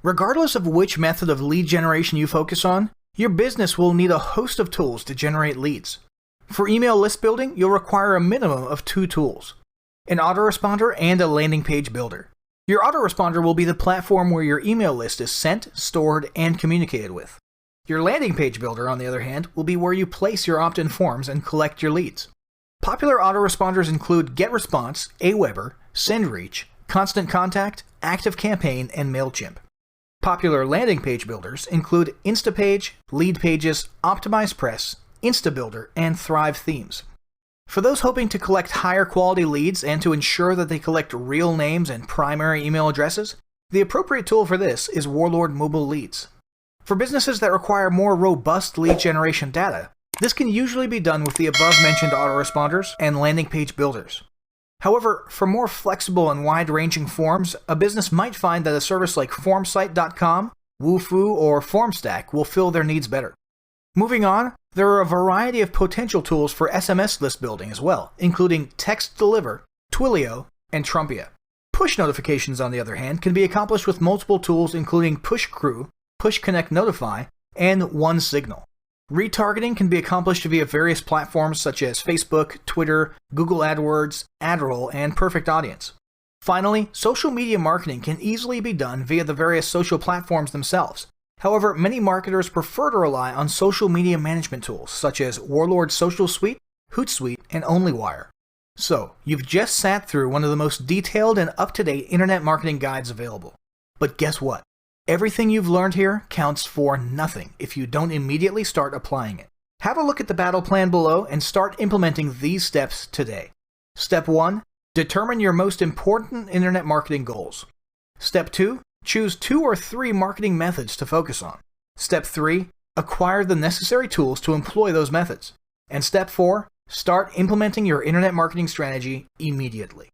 Regardless of which method of lead generation you focus on, your business will need a host of tools to generate leads. For email list building, you'll require a minimum of 2 tools: an autoresponder and a landing page builder. Your autoresponder will be the platform where your email list is sent, stored, and communicated with. Your landing page builder, on the other hand, will be where you place your opt-in forms and collect your leads. Popular autoresponders include GetResponse, Aweber, SendReach, Constant Contact, ActiveCampaign, and MailChimp. Popular landing page builders include Instapage, Leadpages, OptimizePress, InstaBuilder, and Thrive Themes. For those hoping to collect higher quality leads and to ensure that they collect real names and primary email addresses, the appropriate tool for this is Warlord Mobile Leads. For businesses that require more robust lead generation data, this can usually be done with the above-mentioned autoresponders and landing page builders. However, for more flexible and wide-ranging forms, a business might find that a service like Formsite.com, Wufoo, or FormStack will fill their needs better. Moving on, there are a variety of potential tools for SMS list building as well, including TextDeliver, Twilio, and Trumpia. Push notifications, on the other hand, can be accomplished with multiple tools including PushCrew, PushConnect Notify, and OneSignal. Retargeting can be accomplished via various platforms such as Facebook, Twitter, Google AdWords, AdRoll, and Perfect Audience. Finally, social media marketing can easily be done via the various social platforms themselves. However, many marketers prefer to rely on social media management tools such as Warlord Social Suite, Hootsuite, and OnlyWire. So, you've just sat through one of the most detailed and up-to-date internet marketing guides available. But guess what? Everything you've learned here counts for nothing if you don't immediately start applying it. Have a look at the battle plan below and start implementing these steps today. Step 1. Determine your most important internet marketing goals. Step 2. Choose 2 or 3 marketing methods to focus on. Step 3. Acquire the necessary tools to employ those methods. And Step 4. Start implementing your internet marketing strategy immediately.